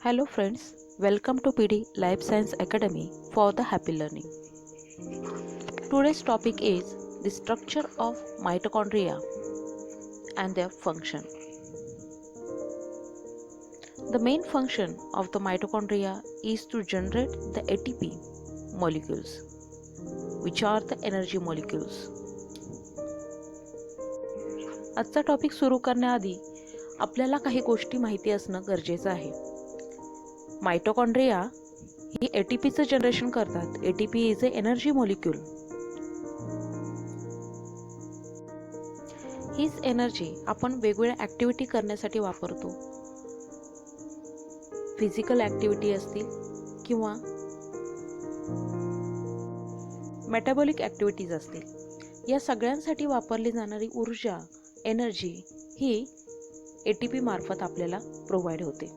Hello friends, welcome to PD Life Science Academy for the Happy Learning. Today's topic is the structure of mitochondria and their function. The main function of the mitochondria is to generate the ATP molecules, which are the energy molecules. आजचा topic सुरू करण्याआधी आपल्याला काही गोष्टी माहिती असणं गरजेचं आहे. माइटोकॉन्ड्रिया ही एटीपीचं जनरेशन करतात. ATP is a energy molecule. हीच एनर्जी आपण वेगवेगळ्या ॲक्टिव्हिटी करण्यासाठी वापरतो. फिजिकल ॲक्टिव्हिटी असतील किंवा मेटाबॉलिक ॲक्टिव्हिटीज असतील, या सगळ्यांसाठी वापरली जाणारी ऊर्जा, एनर्जी ही एटीपी मार्फत आपल्याला प्रोव्हाइड होते.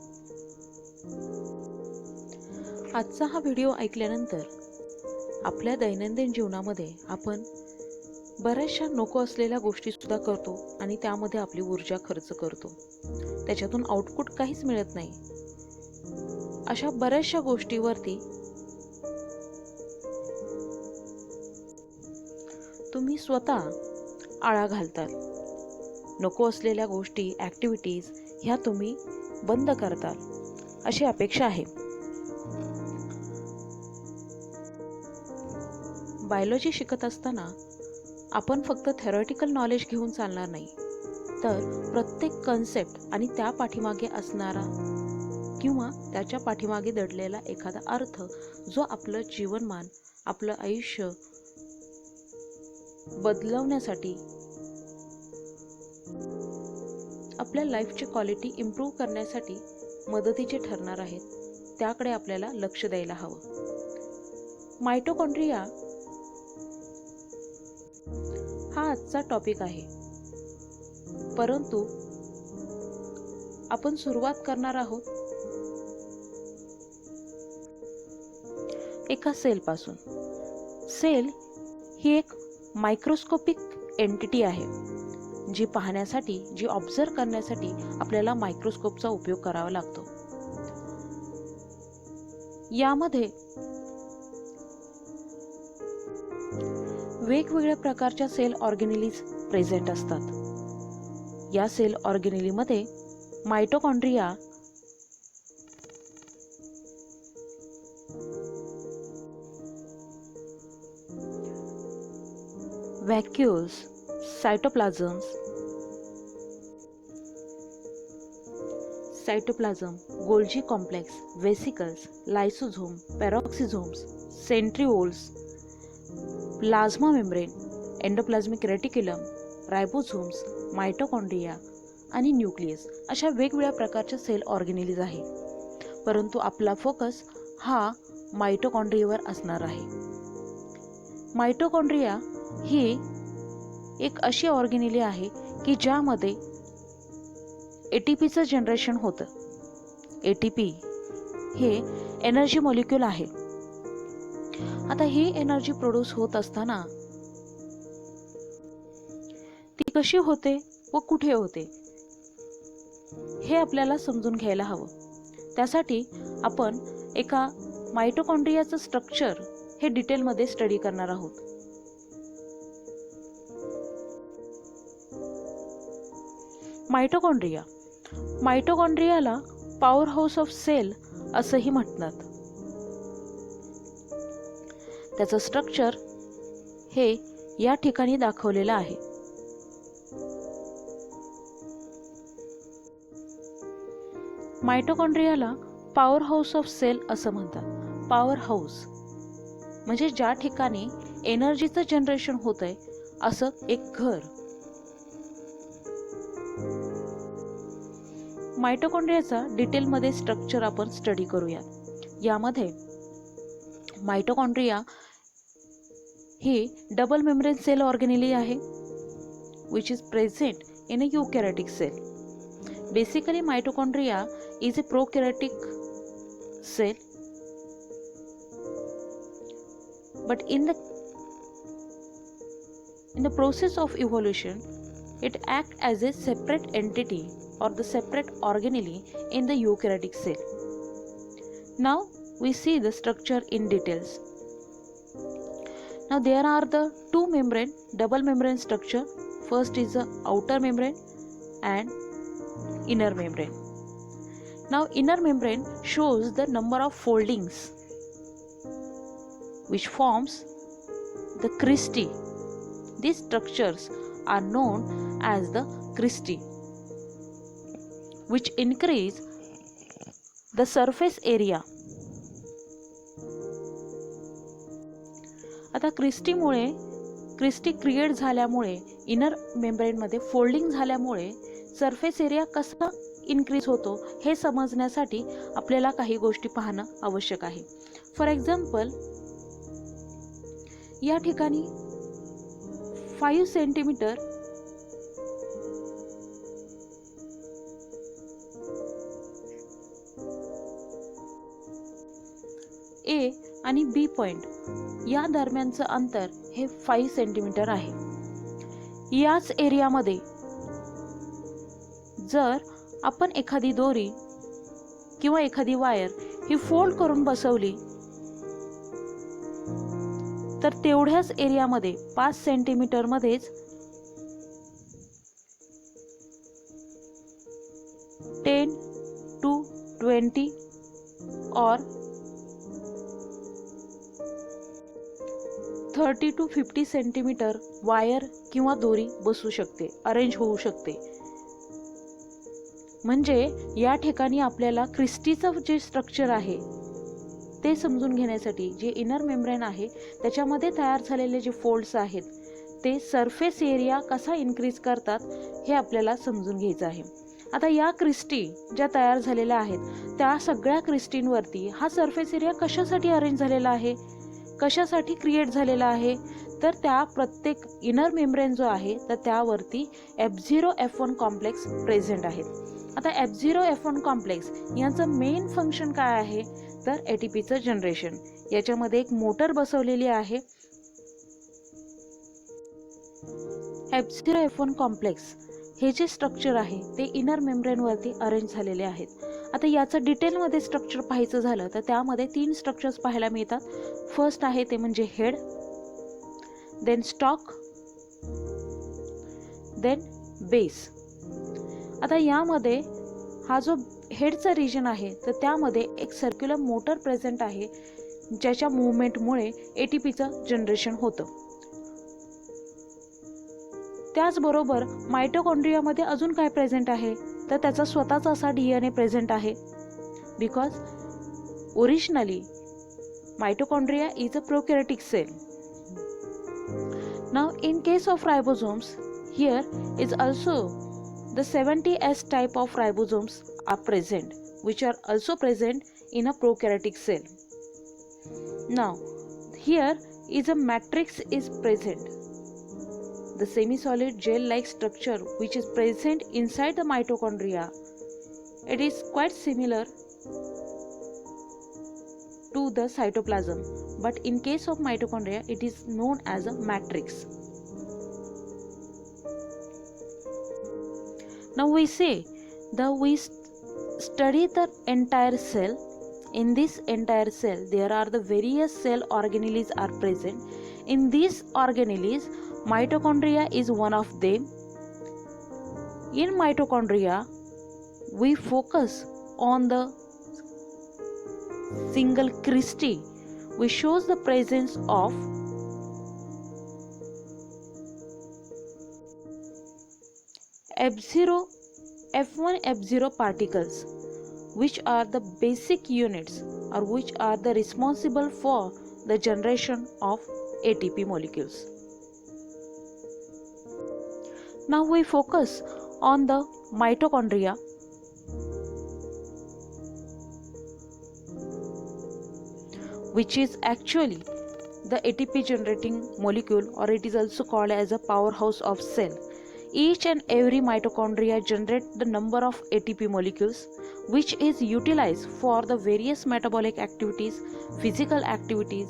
आजचा हा व्हिडिओ ऐकल्यानंतर आपल्या दैनंदिन जीवनामध्ये आपण बऱ्याचशा नको असलेल्या गोष्टी सुद्धा करतो आणि त्यामध्ये आपली ऊर्जा खर्च करतो. त्याच्यातून आउटपुट काहीच मिळत नाही. अशा बऱ्याचशा गोष्टीवरती तुम्ही स्वतः आळा घालताल. नको असलेल्या गोष्टी, ॲक्टिव्हिटीज ह्या तुम्ही बंद करताल अशी अपेक्षा आहे. बायोलॉजी शिकत असताना आपण फक्त थेरॉटिकल नॉलेज घेऊन चालणार नाही, तर प्रत्येक कन्सेप्ट आणि त्या पाठीमागे असणारा किंवा त्याच्या पाठीमागे दडलेला एखादा अर्थ जो आपलं जीवनमान, आपलं आयुष्य बदलवण्यासाठी, आपल्या लाईफची क्वालिटी इम्प्रूव्ह करण्यासाठी मदतीचे ठरणार आहेत, त्याकडे आपल्याला लक्ष द्यायला हवं. माइटोकॉन्ड्रिया हा आजचा टॉपिक आहे, परंतु आपण सुरुवात करणार आहोत एका सेलपासून. सेल ही एक मायक्रोस्कोपिक एंटिटी आहे, जी पाहण्यासाठी, जी ऑब्झर्व करण्यासाठी आपल्याला मायक्रोस्कोपचा उपयोग करावा लागतो. यामध्ये वेगवेगळ्या प्रकारच्या सेल ऑर्गेनेलीज प्रेझेंट असतात. या सेल ऑर्गेनेलीमध्ये mitochondria vacuoles, cytoplasm, Golgi complex, vesicles, lysosome, peroxisomes, centrioles, plasma membrane, endoplasmic reticulum, ribosomes, mitochondria आणि न्यूक्लियस अशा वेगवेगळ्या प्रकारच्या सेल ऑर्गेनेलीज आहेत. परंतु आपला फोकस हा माइटोकॉन्ड्रियावर असणार आहे. माइटोकॉन्ड्रिया ही एक अशी ऑर्गेनेली आहे की ज्यामध्ये एटीपीचं जनरेशन होतं. एटीपी हे एनर्जी मॉलिक्यूल आहे. आता ही एनर्जी प्रोड्यूस होत असताना ती कशी होते व कुठे होते हे आपल्याला समजून घ्यायला हवं. त्यासाठी आपण एका माइटोकॉन्ड्रियाचं स्ट्रक्चर हे डिटेलमध्ये स्टडी करणार आहोत. माइटोकॉन्ड्रियाला पॉवर हाऊस ऑफ सेल असंही म्हणतात. त्याचं स्ट्रक्चर हे या ठिकाणी दाखवलेलं आहे. माइटोकॉन्ड्रियाला पॉवर हाऊस ऑफ सेल असं म्हणतात. पॉवर हाऊस म्हणजे ज्या ठिकाणी एनर्जीचं जनरेशन होतंय असं एक घर. माइटोकॉन्ड्रियाचा डिटेलमध्ये स्ट्रक्चर आपण स्टडी करूया. यामध्ये माइटोकॉन्ड्रिया ही डबल मेम्ब्रेन सेल ऑर्गेनेली आहे, which is present in a eukaryotic cell. Basically, mitochondria is a prokaryotic cell, but in the process of evolution, it acts as a separate entity or the separate organelle in the eukaryotic cell. Now we see the structure in details. Now there are the two membrane, double membrane structure. First is the outer membrane and inner membrane. Now inner membrane shows the number of foldings which forms the cristae. These structures are known as the cristae, which increase the surface area. आता Christie create झाल्यामुळे inner मेम्ब्रेनमध्ये folding झाल्यामुळे surface area कसा increase होतो हे समजण्यासाठी आपल्याला काही गोष्टी पाहणं आवश्यक आहे. फॉर एक्झाम्पल, या ठिकाणी 5 सेंटीमीटर ए आणि बी पॉइंट या दरम्यानचं अंतर हे 5 सेंटीमीटर आहे. याच एरियामध्ये जर आपण एखादी दोरी किंवा एखादी वायर ही फोल्ड करून बसवली तर तेवढ्याच एरियामध्ये 5 सेंटीमीटर मध्येच 10 to 20 और 30 to 50 सेंटीमीटर वायर किंवा दोरी बसू शकते, अरेंज होऊ शकते. म्हणजे या ठिकाणी आपल्याला क्रिस्टीचं जे स्ट्रक्चर आहे ते समजून घेण्यासाठी जे इनर मेम्ब्रेन आहे त्याच्यामध्ये तयार झालेले जे फोल्ड्स आहेत ते सरफेस एरिया कसा इन्क्रीज करतात हे आपल्याला समजून घ्यायचं आहे. आता या क्रिस्टी ज्या तयार झालेल्या आहेत त्या सगळ्या क्रिस्टींवरती हा सरफेस एरिया कशासाठी अरेंज झालेला आहे, कशासाठी क्रिएट झालेला आहे, तर त्या प्रत्येक इनर मेम्ब्रेन जो आहे तर त्यावरती F0 F1 कॉम्प्लेक्स प्रेझेंट आहेत. आता F0 F1 कॉम्प्लेक्स यांचं मेन फंक्शन काय आहे तर ATPचं जनरेशन. याच्यामध्ये एक मोटर बसवलेली आहे. F0 F1 कॉम्प्लेक्स हे जे स्ट्रक्चर आहे ते इनर मेम्ब्रेनवरती अरेंज झालेले आहेत. आता याचं डिटेलमध्ये स्ट्रक्चर पाहायचं झालं तर त्यामध्ये 3 स्ट्रक्चर्स पाहायला मिळतात. फर्स्ट आहे ते म्हणजे head, then stalk, then base. आता यामध्ये हा जो हेडचा रिजन आहे तर त्यामध्ये एक सर्क्युलर मोटर प्रेझेंट आहे ज्याच्या मूवमेंटमुळे ATPचं जनरेशन होतं. त्याचबरोबर मायटोकॉन्ड्रियामध्ये अजून काय प्रेझेंट आहे तर त्याचा स्वतःचा असा DNA प्रेझेंट आहे. Because originally mitochondria is a prokaryotic cell. Now in case of ribosomes, here is also the 70S type of ribosomes are present, which are also present in a prokaryotic cell. Now here is a matrix is present, the semi-solid gel-like structure which is present inside the mitochondria. It is quite similar to the cytoplasm, but in case of mitochondria it is known as a matrix. Now we say that we study the entire cell. In this entire cell there are the various cell organelles are present. In these organelles mitochondria is one of them. In mitochondria we focus on the single cristae which shows the presence of F1 F0 particles, which are the basic units or which are the responsible for the generation of ATP molecules. Now we focus on the mitochondria. Which is actually the ATP generating molecule, or it is also called as a powerhouse of cell. Each and every mitochondria generate the number of ATP molecules which is utilized for the various metabolic activities, physical activities.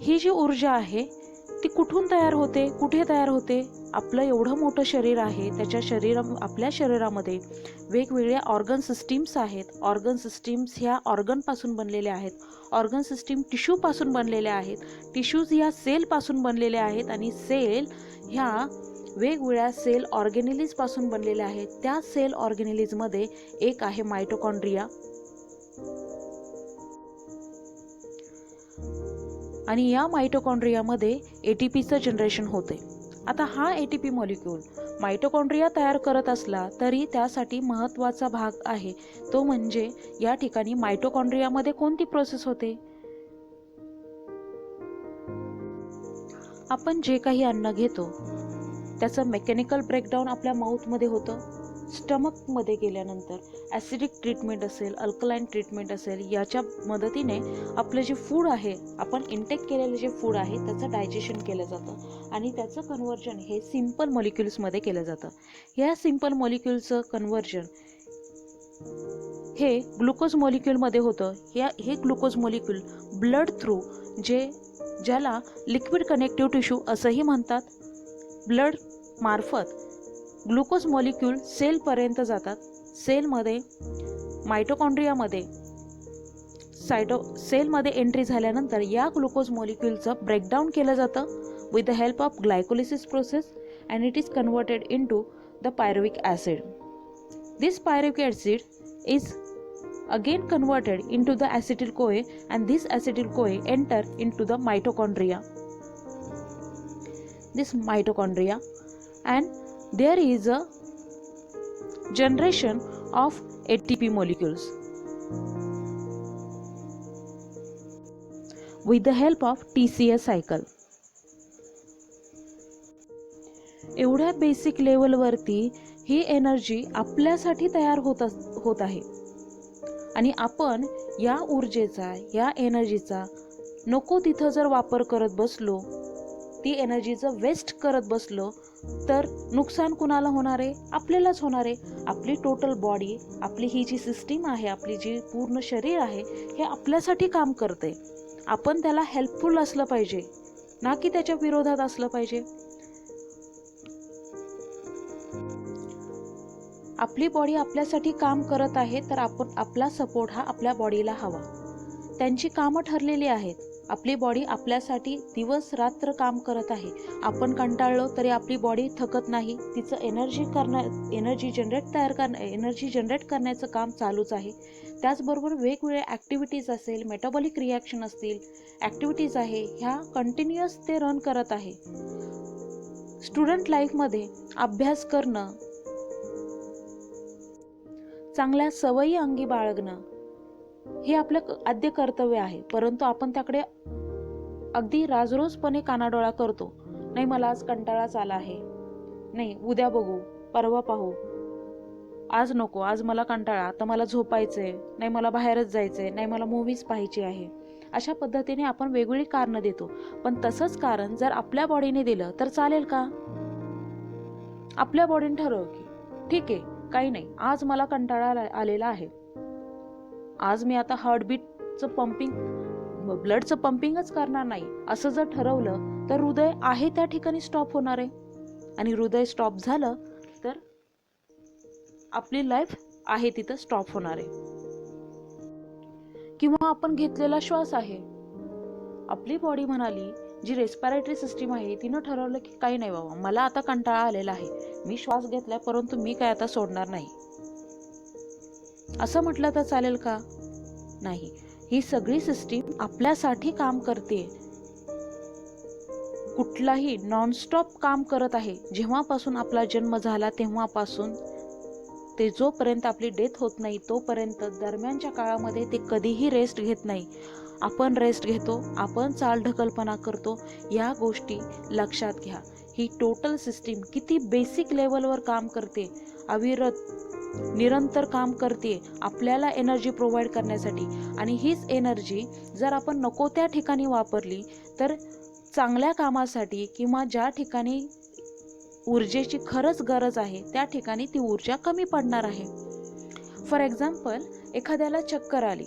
ही जी ऊर्जा आहे ती कुठून तयार होते, कुठे तयार होते, आपलं एवढं मोठं शरीर आहे, आपल्या शरीरामध्ये वेगवेगळ्या ऑर्गन सिस्टीम्स आहेत. ऑर्गन सिस्टीम्स ह्या ऑर्गनपासून बनलेल्या आहेत. ऑर्गन सिस्टीम टिश्यूपासून बनलेल्या आहेत. टिश्यूज ह्या सेलपासून बनलेल्या आहेत आणि सेल ह्या वेगवेगळ्या सेल ऑर्गेनेलिजपासून बनलेल्या आहेत. त्या सेल ऑर्गेनेलिजमध्ये एक आहे मायटोकॉन्ड्रिया आणि या मायटोकॉन्ड्रियामध्ये एटीपीचं जनरेशन होते. आता हा एटीपी मॉलिक्यूल मायटोकॉन्ड्रिया तयार करत असला तरी त्यासाठी महत्त्वाचा भाग आहे तो म्हणजे या ठिकाणी मायटोकॉन्ड्रियामध्ये कोणती प्रोसेस होते. आपण जे काही अन्न घेतो त्याचं मेकॅनिकल ब्रेकडाऊन आपल्या माउथमध्ये होतं. स्टमकमध्ये गेल्यानंतर ॲसिडिक ट्रीटमेंट असेल, अल्कलाईन ट्रीटमेंट असेल, याच्या मदतीने आपलं जे फूड आहे, आपण इंटेक केलेलं जे फूड आहे त्याचं डायजेशन केलं जातं आणि त्याचं कन्व्हर्जन हे सिम्पल मॉलिक्युल्समध्ये केलं जातं. या सिम्पल मॉलिक्युल्सचं कन्व्हर्जन हे ग्लुकोज मॉलिक्यूलमध्ये होतं. हे ग्लुकोज मॉलिक्यूल ब्लड थ्रू ज्याला लिक्विड कनेक्टिव्ह टिश्यू असंही म्हणतात, ब्लड मार्फत ग्लुकोज मॉलिक्यूल सेलपर्यंत जातात. सेलमध्ये मायटोकॉन्ड्रियामध्ये सेलमध्ये एंट्री झाल्यानंतर या ग्लुकोज मॉलिक्यूलचं ब्रेकडाऊन केलं जातं with the help of glycolysis process and it is converted into the pyruvic acid. This pyruvic acid is again converted into the acetyl CoA and this acetyl CoA enter into the mitochondria. This mitochondria and there is a generation of ATP molecules with the help of TCA cycle. एवढ्या basic लेवलवरती ही energy आपल्यासाठी तयार होत आहे आणि आपण या ऊर्जेचा, या एनर्जीचा नको तिथं जर वापर करत बसलो, ती एनर्जीचं वेस्ट करत बसलो तर नुकसान कुणाला होणार आहे? आपल्यालाच होणार आहे. आपली टोटल बॉडी, आपली ही जी सिस्टीम आहे, आपली जी पूर्ण शरीर आहे, हे आपल्यासाठी काम करते. आपण त्याला हेल्पफुल असलं पाहिजे, ना की त्याच्या विरोधात असलं पाहिजे. आपली बॉडी आपल्यासाठी काम करत आहे तर आपला सपोर्ट हा आपल्या बॉडीला हवा. त्यांची कामं ठरलेली आहेत. आपली बॉडी आपल्यासाठी दिवस रात्र काम करत आहे. आपण कंटाळलो तरी आपली बॉडी थकत नाही. तिचं एनर्जी जनरेट करण्याचं काम चालूच आहे. त्याचबरोबर वेगवेगळ्या ॲक्टिव्हिटीज असेल, मेटाबॉलिक रिॲक्शन असतील, ॲक्टिव्हिटीज आहे, ह्या कंटिन्युअस ते रन करत आहे. स्टुडंट लाईफमध्ये अभ्यास करणं, चांगल्या सवयी अंगी बाळगणं हे आपलं आद्य कर्तव्य आहे. परंतु आपण त्याकडे अगदी राजरोजपणे कानाडोळा करतो. नाही, मला आज कंटाळाच आला आहे, नाही उद्या बघू, परवा पाहू, आज नको, आज मला कंटाळा, तर मला झोपायचंय, नाही मला बाहेरच जायचंय, नाही मला मूव्हीज पाहायची आहे. अशा पद्धतीने आपण वेगवेगळी कारणं देतो. पण तसंच कारण जर आपल्या बॉडीने दिलं तर चालेल का? आपल्या बॉडीने ठरव की ठीक आहे, काही नाही, आज मला कंटाळा आलेला आहे, आज मी आता हार्टबीटचं ब्लडचं पंपिंगच करणार नाही, असं जर ठरवलं तर हृदय आहे त्या ठिकाणी स्टॉप होणार आहे. आणि हृदय स्टॉप झालं तर आपली लाईफ आहे तिथं स्टॉप होणार आहे. किंवा आपण घेतलेला श्वास आहे, आपली बॉडी म्हणाली, जी रेस्पिरेटरी सिस्टीम आहे तिनं ठरवलं की काही नाही बाबा, मला आता कंटाळा आलेला आहे, मी श्वास घेतलाय परंतु मी काय आता सोडणार नाही, असं म्हटलं तर चालेल का? नाही. ही सगळी सिस्टीम आपल्यासाठी काम करते. कुठलाही नॉनस्टॉप काम करत आहे. जेव्हापासून आपला जन्म झाला तेव्हापासून ते जोपर्यंत आपली डेथ होत नाही तोपर्यंत दरम्यानच्या काळामध्ये ते कधीही रेस्ट घेत नाही. आपण रेस्ट घेतो, आपण चालढकलपणा करतो. या गोष्टी लक्षात घ्या. ही टोटल सिस्टीम किती बेसिक लेवलवर काम करते, अविरत निरंतर काम करते आपल्याला एनर्जी प्रोव्हाइड करण्यासाठी. आणि हीच एनर्जी जर आपण नको त्या ठिकाणी वापरली तर चांगल्या कामासाठी किंवा ज्या ठिकाणी ऊर्जेची खरंच गरज आहे त्या ठिकाणी ती ऊर्जा कमी पडणार आहे. फॉर एक्झाम्पल, एखाद्याला चक्कर आली.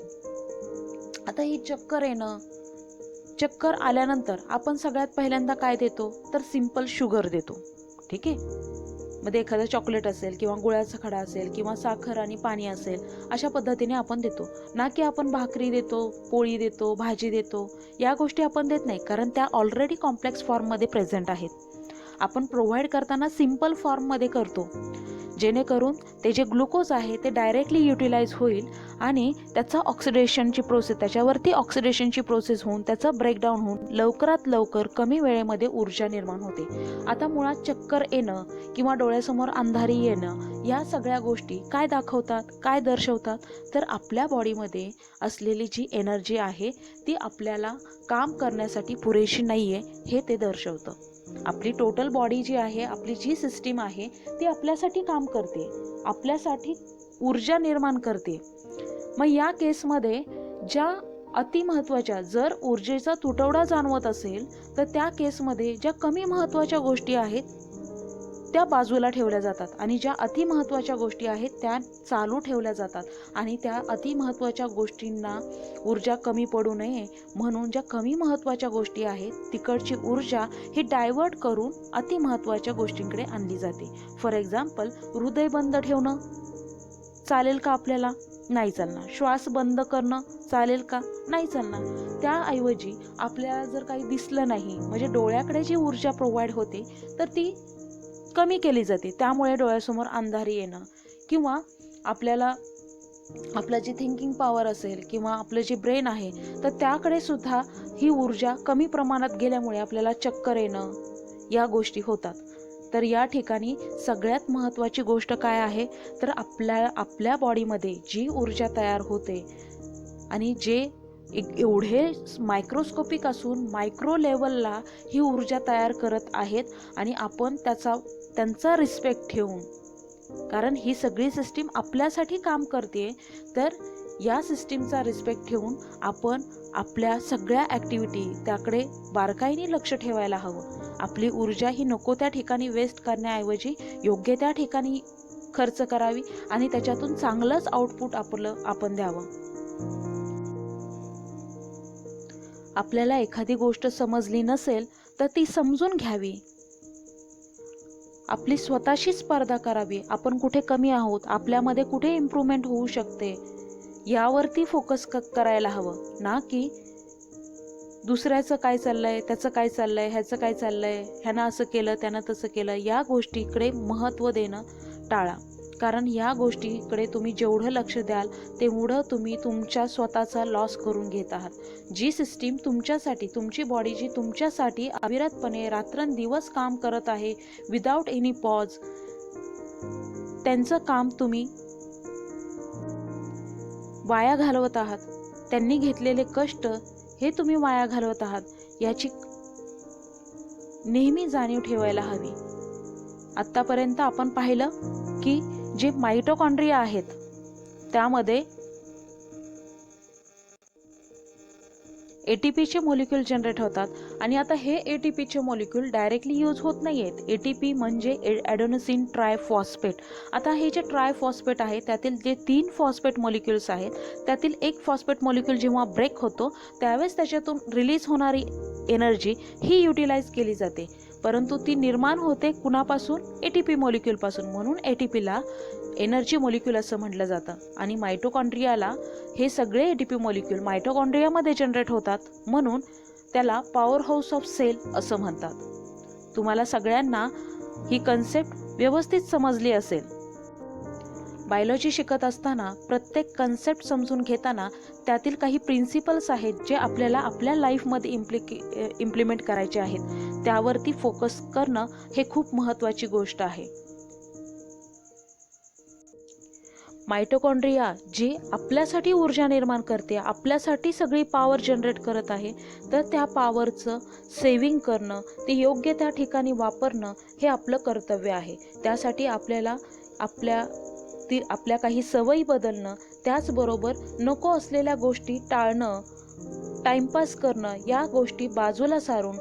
आता ही चक्कर आल्यानंतर आपण सगळ्यात पहिल्यांदा काय देतो तर सिंपल शुगर देतो. ठीक आहे. मध्ये एखादं चॉकलेट असेल किंवा गुळाचा खडा असेल किंवा साखर आणि पाणी असेल, अशा पद्धतीने आपण देतो. ना की आपण भाकरी देतो, पोळी देतो, भाजी देतो, या गोष्टी आपण देत नाही, कारण त्या ऑलरेडी कॉम्प्लेक्स फॉर्ममध्ये प्रेझेंट आहेत. आपण प्रोव्हाइड करताना सिम्पल फॉर्ममध्ये करतो, जेणेकरून ते जे ग्लुकोज आहे ते डायरेक्टली युटिलाइज होईल आणि त्याचा त्याच्यावरती ऑक्सिडेशनची प्रोसेस होऊन त्याचं ब्रेकडाऊन होऊन लवकरात लवकर कमी वेळेमध्ये ऊर्जा निर्माण होते. आता मुळात चक्कर येणं किंवा डोळ्यासमोर अंधारी येणं, या सगळ्या गोष्टी काय दाखवतात, काय दर्शवतात, तर आपल्या बॉडीमध्ये असलेली जी एनर्जी आहे ती आपल्याला काम करण्यासाठी पुरेशी नाही आहे हे ते दर्शवतं. आपली टोटल बॉडी जी आहे, आपली जी सिस्टीम आहे ती आपल्यासाठी काम करते, आपल्यासाठी ऊर्जा निर्माण करते. मग या केसमध्ये ज्या अतिमहत्त्वाच्या, जर ऊर्जेचा तुटवडा जाणवत असेल तर त्या केसमध्ये ज्या कमी महत्त्वाच्या गोष्टी आहेत त्या बाजूला ठेवल्या जातात आणि ज्या अतिमहत्त्वाच्या गोष्टी आहेत त्या चालू ठेवल्या जातात. आणि त्या अतिमहत्त्वाच्या गोष्टींना ऊर्जा कमी पडू नये म्हणून ज्या कमी महत्त्वाच्या गोष्टी आहेत तिकडची ऊर्जा ही डायव्हर्ट करून अतिमहत्त्वाच्या गोष्टींकडे आणली जाते. फॉर एक्झाम्पल, हृदय बंद ठेवणं चालेल का आपल्याला? नाही चालणार. श्वास बंद करणं चालेल का? नाही चालणार. त्याऐवजी आपल्याला जर काही दिसलं नाही, म्हणजे डोळ्याकडे जी ऊर्जा प्रोव्हाइड होते तर ती कमी केली जाते, त्यामुळे डोळ्यासमोर अंधारी येणं किंवा आपल्याला आपलं जे थिंकिंग पॉवर असेल किंवा आपलं जे ब्रेन आहे तर त्याकडे सुद्धा ही ऊर्जा कमी प्रमाणात गेल्यामुळे आपल्याला चक्कर येणं, या गोष्टी होतात. तर या ठिकाणी सगळ्यात महत्त्वाची गोष्ट काय आहे तर आपल्या बॉडीमध्ये जी ऊर्जा तयार होते आणि जे एवढे मायक्रोस्कोपिक असून मायक्रो लेवलला ही ऊर्जा तयार करत आहेत आणि आपण त्यांचा रिस्पेक्ट ठेवून, कारण ही सगळी सिस्टीम आपल्यासाठी काम करते, तर या सिस्टीमचा रिस्पेक्ट ठेवून आपण आपल्या सगळ्या ॲक्टिव्हिटी त्याकडे बारकाईने लक्ष ठेवायला हवं. आपली ऊर्जा ही नको त्या ठिकाणी वेस्ट करण्याऐवजी योग्य त्या ठिकाणी खर्च करावी आणि त्याच्यातून चांगलंच आउटपुट आपण द्यावं. आपल्याला एखादी गोष्ट समजली नसेल तर ती समजून घ्यावी. आपली स्वतःशी स्पर्धा करावी. आपण कुठे कमी आहोत, आपल्यामध्ये कुठे इम्प्रूव्हमेंट होऊ शकते, यावरती फोकस करायला हवं, ना की दुसऱ्याचं काय चाललंय, त्याचं काय चाललंय, ह्याचं काय चाललंय, ह्यानं असं केलं, त्यानं तसं केलं, या गोष्टीकडे महत्त्व देणं टाळा. कारण या गोष्टीकडे तुम्ही जेवढं लक्ष द्याल तेवढं तुम्ही तुमच्या स्वतःचा लॉस करून घेत आहात. जी सिस्टीम तुमच्यासाठी, तुमची बॉडी जी तुमच्यासाठी अविरतपणे रात्रंदिवस काम करत आहे विदाउट एनी पॉज, त्यांचं काम तुम्ही वाया घालवत आहात. त्यांनी घेतलेले कष्ट हे तुम्ही वाया घालवत आहात, याची नेहमी जाणीव ठेवायला हवी. आत्तापर्यंत आपण पाहिलं की जे माइटोकॉन्ड्रिया आहेत त्यामध्ये एटीपीचे मॉलिक्यूल जनरेट होतात आणि आता हे एटीपीचे मॉलिक्यूल डायरेक्टली यूज होत नाही आहेत. एटीपी म्हणजे ॲडेनोसिन ट्रायफॉस्फेट. आता हे जे ट्रायफॉस्फेट आहे त्यातील जे 3 फॉस्फेट मॉलिक्यूल्स आहेत त्यातील एक फॉस्फेट मॉलिक्यूल जेव्हा ब्रेक होतो त्यावेळेस त्याच्यातून रिलीज होणारी एनर्जी ही युटिलाइज केली जाते, परंतु ती निर्माण होते कुणापासून? एटीपी मॉलिक्यूलपासून. म्हणून एटीपीला एनर्जी मॉलिक्यूल असं म्हटलं जातं. आणि माइटोकॉन्ड्रियाला हे सगळे एटीपी मॉलिक्यूल माइटोकॉन्ड्रियामध्ये जनरेट होतात, म्हणून त्याला पॉवर हाऊस ऑफ सेल असं म्हणतात. तुम्हाला सगळ्यांना ही कन्सेप्ट व्यवस्थित समजली असेल. बायोलॉजी शिकत असताना प्रत्येक कन्सेप्ट समजून घेताना त्यातील काही प्रिन्सिपल्स आहेत जे आपल्याला आपल्या लाईफमध्ये इम्प्लिमेंट करायचे आहेत, त्यावरती फोकस करणं हे खूप महत्त्वाची गोष्ट आहे. माइटोकॉन्ड्रिया जी आपल्यासाठी ऊर्जा निर्माण करते, आपल्यासाठी सगळी पॉवर जनरेट करत आहे, तर त्या पॉवरचं सेव्हिंग करणं, ती योग्य त्या ठिकाणी वापरणं हे आपलं कर्तव्य आहे. त्यासाठी आपल्याला आपल्या काही सवयी बदलणं, त्याचबरोबर नको असलेल्या गोष्टी टाळणं, टाइमपास करणं, या गोष्टी बाजूला सारून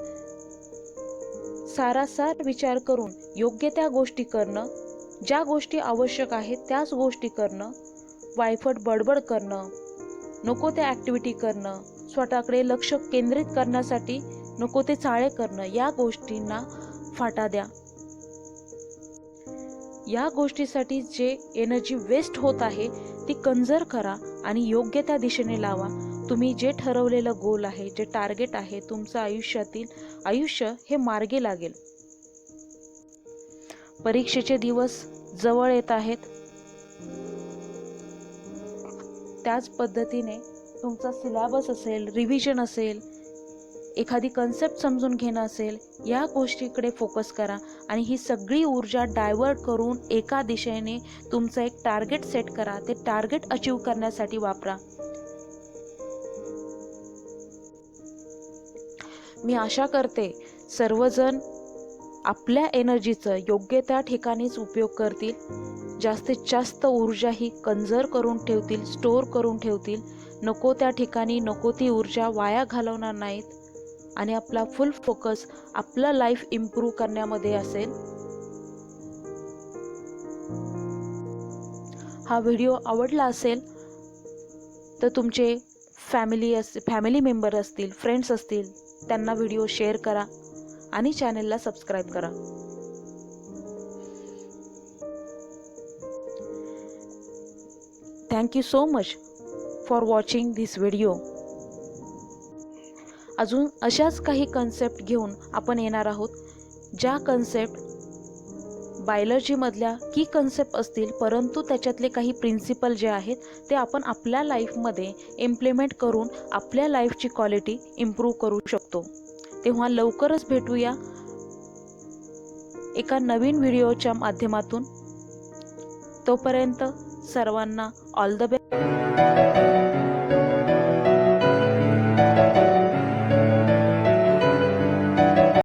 सारासार विचार करून योग्य त्या गोष्टी करणं, ज्या गोष्टी आवश्यक आहेत त्याच गोष्टी करणं, वायफट बडबड करणं, नको त्या ॲक्टिव्हिटी करणं, स्वतःकडे लक्ष केंद्रित करण्यासाठी नको ते चाळे करणं, या गोष्टींना फाटा द्या. या गोष्टीसाठी जे एनर्जी वेस्ट होत आहे ती कन्झर्व करा आणि योग्य त्या दिशेने लावा. तुम्ही जे ठरवलेलं गोल आहे, जे टार्गेट आहे, तुमचं आयुष्य हे मार्गी लागेल. परीक्षेचे दिवस जवळ येत आहेत. त्याच पद्धतीने तुमचा सिलेबस असेल, रिव्हिजन असेल, एखादी कन्सेप्ट समजून घेणं असेल, या गोष्टीकडे फोकस करा आणि ही सगळी ऊर्जा डायव्हर्ट करून एका दिशेने तुमचं एक टार्गेट सेट करा. ते टार्गेट अचीव करण्यासाठी वापरा. मी आशा करते सर्वजण आपल्या एनर्जीचं योग्य त्या ठिकाणीच उपयोग करतील. जास्तीत जास्त ऊर्जा ही कन्झर्व करून ठेवतील, स्टोअर करून ठेवतील. नको त्या ठिकाणी नको ती ऊर्जा वाया घालवणार नाहीत आणि आपला फुल फोकस आपलं लाईफ इम्प्रूव्ह करण्यामध्ये असेल. हा व्हिडिओ आवडला असेल तर तुमचे फॅमिली मेंबर असतील, फ्रेंड्स असतील, त्यांना व्हिडिओ शेअर करा आणि चॅनलला सबस्क्राईब करा. Thank you so much for watching this video. अजून अशाच काही कन्सेप्ट घेऊन आपण येणार आहोत, ज्या कन्सेप्ट बायोलॉजीमधल्या की कन्सेप्ट असतील, परंतु त्याच्यातले काही प्रिन्सिपल जे आहेत ते आपण आपल्या लाईफमध्ये इम्प्लिमेंट करून आपल्या लाईफची क्वालिटी इम्प्रूव्ह करू शकतो. तेव्हा लवकरच भेटूया एका नवीन व्हिडिओच्या माध्यमातून. तोपर्यंत सर्वांना ऑल द बेस्ट.